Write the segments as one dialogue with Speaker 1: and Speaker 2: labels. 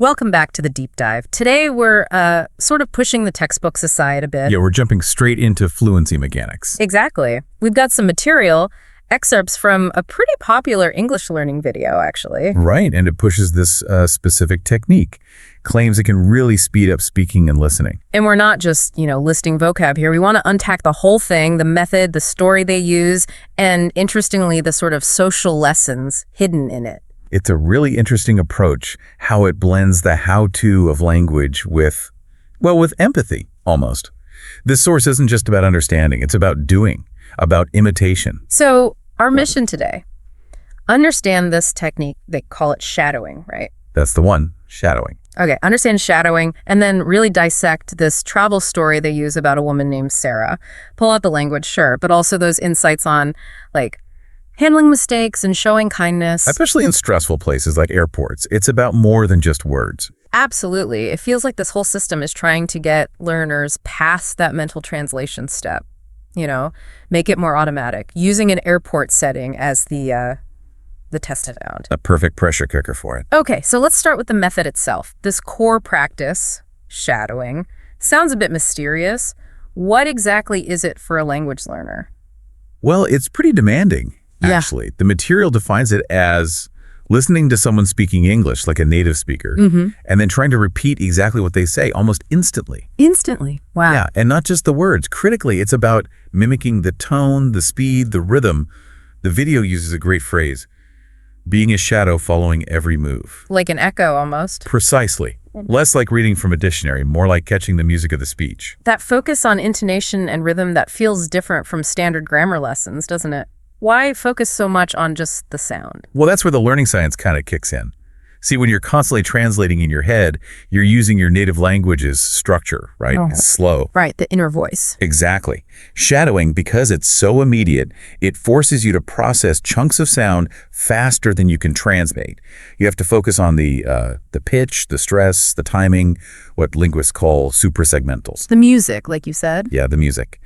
Speaker 1: Welcome back to the deep dive. Today we're sort of pushing the textbooks aside a bit.
Speaker 2: Yeah, we're jumping straight into fluency mechanics.
Speaker 1: Exactly. We've got some material, excerpts from a pretty popular English learning video, actually.
Speaker 2: Right, and it pushes this specific technique. Claims it can really speed up speaking and listening.
Speaker 1: And we're not just, listing vocab here. We want to unpack the whole thing, the method, the story they use, and interestingly, the sort of social lessons hidden in it.
Speaker 2: It's a really interesting approach, how it blends the how-to of language with empathy, almost. This source isn't just about understanding, it's about doing, about imitation.
Speaker 1: So our mission today, understand this technique, they call it shadowing, right?
Speaker 2: That's the one, shadowing.
Speaker 1: Okay, understand shadowing, and then really dissect this travel story they use about a woman named Sarah. Pull out the language, sure, but also those insights on, handling mistakes and showing kindness.
Speaker 2: Especially in stressful places like airports. It's about more than just words.
Speaker 1: Absolutely. It feels like this whole system is trying to get learners past that mental translation step, make it more automatic, using an airport setting as the test ground.
Speaker 2: A perfect pressure cooker for it.
Speaker 1: Okay, so let's start with the method itself. This core practice, shadowing, sounds a bit mysterious. What exactly is it for a language learner?
Speaker 2: Well, it's pretty demanding.
Speaker 1: Yeah.
Speaker 2: Actually, the material defines it as listening to someone speaking English like a native speaker, and then trying to repeat exactly what they say almost instantly.
Speaker 1: Instantly. Wow.
Speaker 2: Yeah, and not just the words. Critically, it's about mimicking the tone, the speed, the rhythm. The video uses a great phrase, being a shadow following every move.
Speaker 1: Like an echo almost.
Speaker 2: Precisely. Less like reading from a dictionary, more like catching the music of the speech.
Speaker 1: That focus on intonation and rhythm that feels different from standard grammar lessons, doesn't it? Why focus so much on just the sound?
Speaker 2: Well, that's where the learning science kind of kicks in. See, when you're constantly translating in your head, you're using your native language's structure, right?
Speaker 1: Oh.
Speaker 2: It's slow.
Speaker 1: Right, the inner voice.
Speaker 2: Exactly. Shadowing, because it's so immediate, it forces you to process chunks of sound faster than you can translate. You have to focus on the pitch, the stress, the timing, what linguists call suprasegmentals.
Speaker 1: The music, like you said.
Speaker 2: Yeah, the music.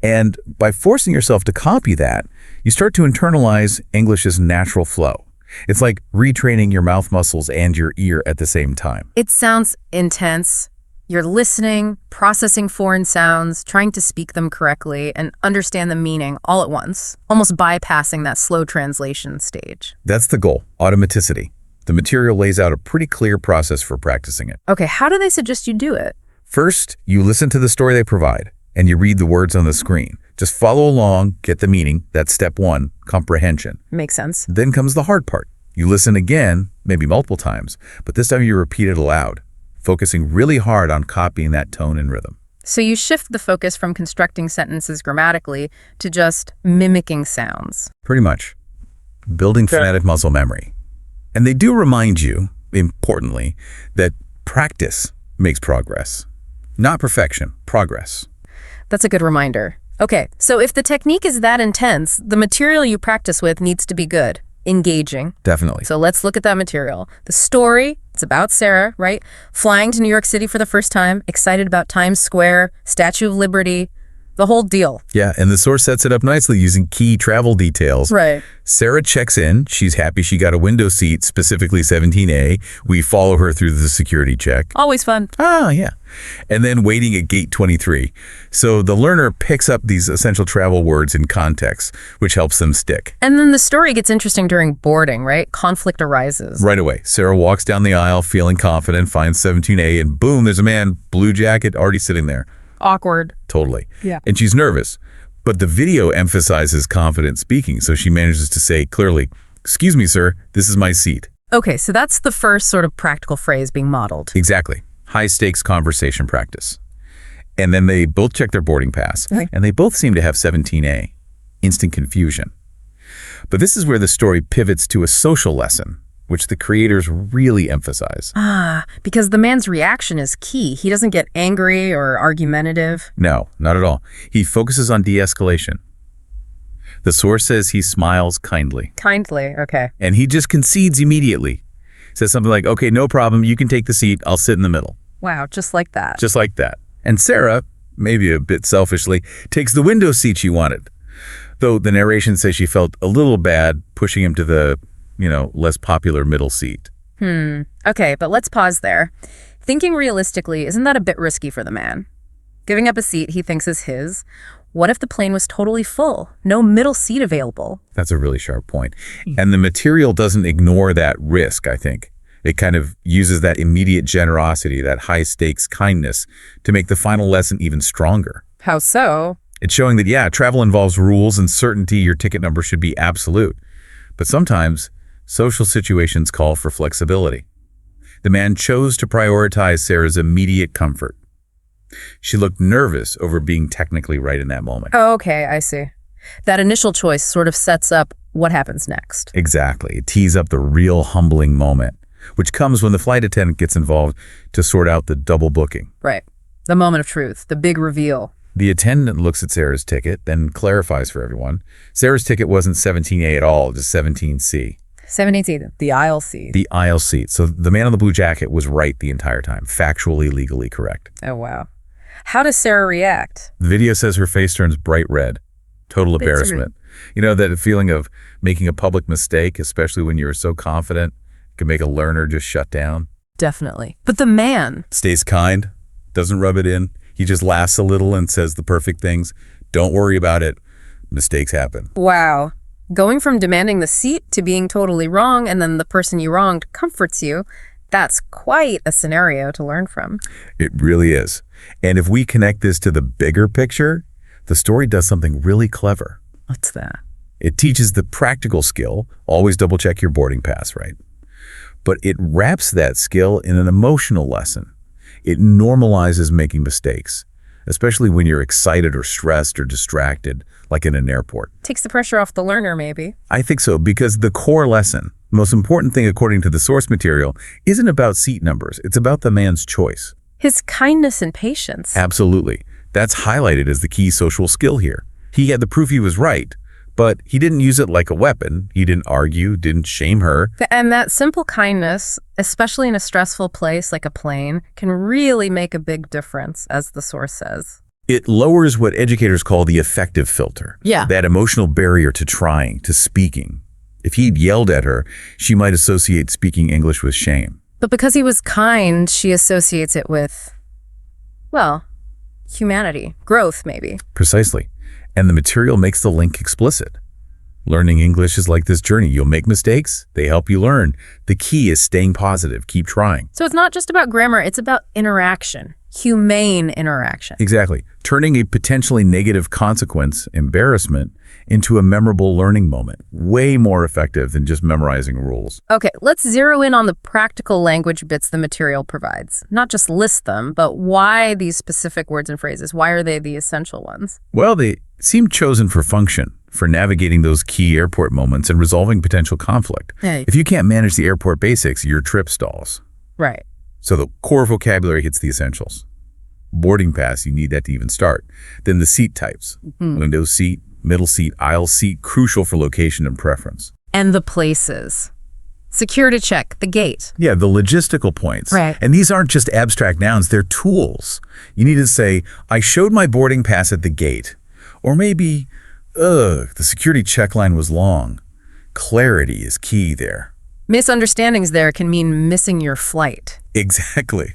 Speaker 2: And by forcing yourself to copy that, you start to internalize English's natural flow. It's like retraining your mouth muscles and your ear at the same time.
Speaker 1: It sounds intense. You're listening, processing foreign sounds, trying to speak them correctly, and understand the meaning all at once, almost bypassing that slow translation stage.
Speaker 2: That's the goal, automaticity. The material lays out a pretty clear process for practicing it.
Speaker 1: Okay, how do they suggest you do it?
Speaker 2: First, you listen to the story they provide, and you read the words on the screen. Just follow along, get the meaning. That's step one, comprehension.
Speaker 1: Makes sense.
Speaker 2: Then comes the hard part. You listen again, maybe multiple times, but this time you repeat it aloud, focusing really hard on copying that tone and rhythm.
Speaker 1: So you shift the focus from constructing sentences grammatically to just mimicking sounds.
Speaker 2: Pretty much. Building phonetic muscle memory. And they do remind you, importantly, that practice makes progress. Not perfection, progress.
Speaker 1: That's a good reminder. Okay, so if the technique is that intense, the material you practice with needs to be good, engaging.
Speaker 2: Definitely.
Speaker 1: So let's look at that material. The story, it's about Sarah, right? Flying to New York City for the first time, excited about Times Square, Statue of Liberty, the whole deal.
Speaker 2: Yeah, and the source sets it up nicely using key travel details.
Speaker 1: Right.
Speaker 2: Sarah checks in. She's happy she got a window seat, specifically 17A. We follow her through the security check.
Speaker 1: Always fun.
Speaker 2: Yeah. And then waiting at gate 23. So the learner picks up these essential travel words in context, which helps them stick.
Speaker 1: And then the story gets interesting during boarding, right? Conflict arises.
Speaker 2: Right away, Sarah walks down the aisle feeling confident, finds 17A, and boom, there's a man, blue jacket, already sitting there.
Speaker 1: Awkward.
Speaker 2: Totally.
Speaker 1: Yeah.
Speaker 2: And she's nervous. But the video emphasizes confident speaking, so she manages to say clearly, "Excuse me, sir, this is my seat."
Speaker 1: Okay, so that's the first sort of practical phrase being modeled.
Speaker 2: Exactly. High-stakes conversation practice. And then they both check their boarding pass,
Speaker 1: Okay.
Speaker 2: and they both seem to have 17A. Instant confusion. But this is where the story pivots to a social lesson, which the creators really emphasize.
Speaker 1: Because the man's reaction is key. He doesn't get angry or argumentative.
Speaker 2: No, not at all. He focuses on de-escalation. The source says he smiles kindly.
Speaker 1: Kindly, okay.
Speaker 2: And he just concedes immediately. Says something like, "Okay, no problem, you can take the seat, I'll sit in the middle."
Speaker 1: Wow, just like that.
Speaker 2: Just like that. And Sarah, maybe a bit selfishly, takes the window seat she wanted. Though the narration says she felt a little bad pushing him to the, less popular middle seat.
Speaker 1: Okay, but let's pause there. Thinking realistically, isn't that a bit risky for the man? Giving up a seat he thinks is his. What if the plane was totally full? No middle seat available.
Speaker 2: That's a really sharp point. And the material doesn't ignore that risk, I think. It kind of uses that immediate generosity, that high-stakes kindness, to make the final lesson even stronger.
Speaker 1: How so?
Speaker 2: It's showing that, yeah, travel involves rules and certainty. Your ticket number should be absolute. But sometimes, social situations call for flexibility. The man chose to prioritize Sarah's immediate comfort. She looked nervous over being technically right in that moment.
Speaker 1: Oh, okay, I see. That initial choice sort of sets up what happens next.
Speaker 2: Exactly. It tees up the real humbling moment, which comes when the flight attendant gets involved to sort out the double booking.
Speaker 1: Right. The moment of truth, the big reveal.
Speaker 2: The attendant looks at Sarah's ticket, then clarifies for everyone. Sarah's ticket wasn't 17A at all, just 17C.
Speaker 1: 17C, the aisle seat.
Speaker 2: The aisle seat. So the man in the blue jacket was right the entire time, factually, legally correct.
Speaker 1: Oh, wow. How does Sarah react?
Speaker 2: The video says her face turns bright red. Total embarrassment. You know, that feeling of making a public mistake, especially when you're so confident, can make a learner just shut down.
Speaker 1: Definitely. But the man
Speaker 2: Stays kind, doesn't rub it in. He just laughs a little and says the perfect things. Don't worry about it. Mistakes happen.
Speaker 1: Wow. Going from demanding the seat to being totally wrong, and then the person you wronged comforts you, that's quite a scenario to learn from.
Speaker 2: It really is. And if we connect this to the bigger picture, the story does something really clever.
Speaker 1: What's that?
Speaker 2: It teaches the practical skill, always double check your boarding pass, right? But it wraps that skill in an emotional lesson. It normalizes making mistakes, especially when you're excited or stressed or distracted, like in an airport.
Speaker 1: Takes the pressure off the learner, maybe.
Speaker 2: I think so, because the core lesson, the most important thing according to the source material, isn't about seat numbers. It's about the man's choice.
Speaker 1: His kindness and patience.
Speaker 2: Absolutely. That's highlighted as the key social skill here. He had the proof he was right, but he didn't use it like a weapon. He didn't argue, didn't shame her.
Speaker 1: And that simple kindness, especially in a stressful place like a plane, can really make a big difference, as the source says.
Speaker 2: It lowers what educators call the affective filter.
Speaker 1: Yeah.
Speaker 2: That emotional barrier to trying, to speaking. If he'd yelled at her, she might associate speaking English with shame.
Speaker 1: But because he was kind, she associates it with, well, humanity, growth, maybe.
Speaker 2: Precisely. And the material makes the link explicit. Learning English is like this journey. You'll make mistakes. They help you learn. The key is staying positive. Keep trying.
Speaker 1: So it's not just about grammar. It's about interaction, humane interaction.
Speaker 2: Exactly. Turning a potentially negative consequence, embarrassment, into a memorable learning moment. Way more effective than just memorizing rules.
Speaker 1: Okay, let's zero in on the practical language bits the material provides. Not just list them, but why these specific words and phrases? Why are they the essential ones?
Speaker 2: Well, they seem chosen for function, for navigating those key airport moments and resolving potential conflict.
Speaker 1: Hey.
Speaker 2: If you can't manage the airport basics, your trip stalls.
Speaker 1: Right.
Speaker 2: So the core vocabulary hits the essentials. Boarding pass, you need that to even start. Then the seat types. Window seat, middle seat, aisle seat, crucial for location and preference.
Speaker 1: And the places. Security check, the gate.
Speaker 2: Yeah, the logistical points.
Speaker 1: Right.
Speaker 2: And these aren't just abstract nouns, they're tools. You need to say, I showed my boarding pass at the gate. Or maybe, the security check line was long. Clarity is key there.
Speaker 1: Misunderstandings there can mean missing your flight.
Speaker 2: Exactly.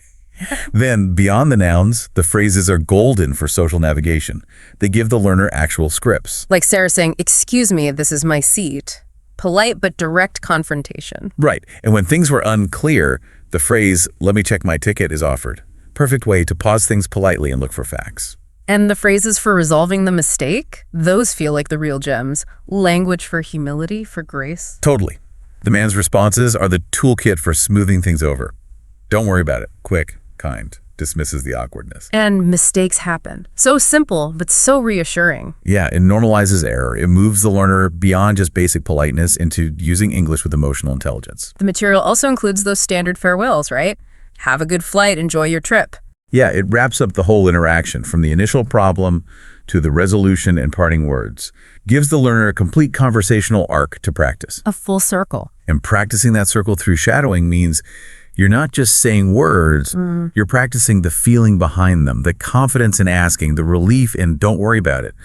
Speaker 2: Then, beyond the nouns, the phrases are golden for social navigation. They give the learner actual scripts.
Speaker 1: Like Sarah saying, excuse me, this is my seat. Polite but direct confrontation.
Speaker 2: Right. And when things were unclear, the phrase, let me check my ticket, is offered. Perfect way to pause things politely and look for facts.
Speaker 1: And the phrases for resolving the mistake, those feel like the real gems. Language for humility, for grace.
Speaker 2: Totally. The man's responses are the toolkit for smoothing things over. Don't worry about it. Quick, kind, dismisses the awkwardness.
Speaker 1: And mistakes happen. So simple, but so reassuring.
Speaker 2: Yeah, it normalizes error. It moves the learner beyond just basic politeness into using English with emotional intelligence.
Speaker 1: The material also includes those standard farewells, right? Have a good flight, enjoy your trip.
Speaker 2: Yeah, it wraps up the whole interaction from the initial problem to the resolution and parting words. Gives the learner a complete conversational arc to practice.
Speaker 1: A full circle.
Speaker 2: And practicing that circle through shadowing means you're not just saying words, you're practicing the feeling behind them, the confidence in asking, the relief in don't worry about it,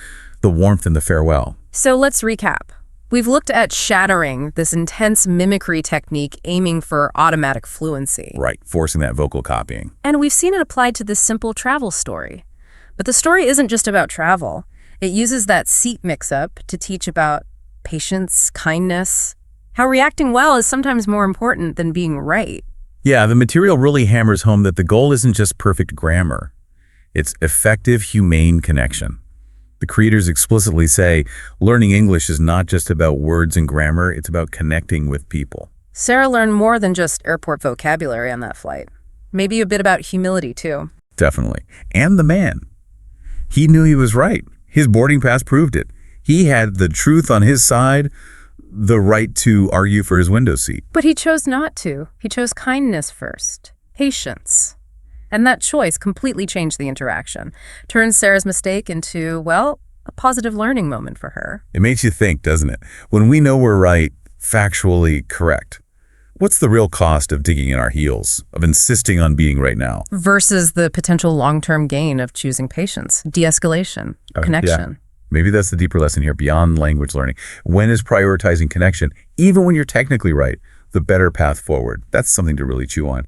Speaker 2: the warmth in the farewell.
Speaker 1: So let's recap. We've looked at shattering, this intense mimicry technique aiming for automatic fluency.
Speaker 2: Right, forcing that vocal copying.
Speaker 1: And we've seen it applied to this simple travel story. But the story isn't just about travel. It uses that seat mix-up to teach about patience, kindness, how reacting well is sometimes more important than being right.
Speaker 2: Yeah, the material really hammers home that the goal isn't just perfect grammar. It's effective, humane connection. The creators explicitly say, learning English is not just about words and grammar, it's about connecting with people.
Speaker 1: Sarah learned more than just airport vocabulary on that flight. Maybe a bit about humility, too.
Speaker 2: Definitely. And the man. He knew he was right. His boarding pass proved it. He had the truth on his side, the right to argue for his window seat.
Speaker 1: But he chose not to. He chose kindness first, patience. And that choice completely changed the interaction, turned Sarah's mistake into, well, a positive learning moment for her.
Speaker 2: It makes you think, doesn't it? When we know we're right, factually correct, what's the real cost of digging in our heels, of insisting on being right now?
Speaker 1: Versus the potential long-term gain of choosing patience, de-escalation, connection.
Speaker 2: Yeah. Maybe that's the deeper lesson here, beyond language learning. When is prioritizing connection, even when you're technically right, the better path forward? That's something to really chew on.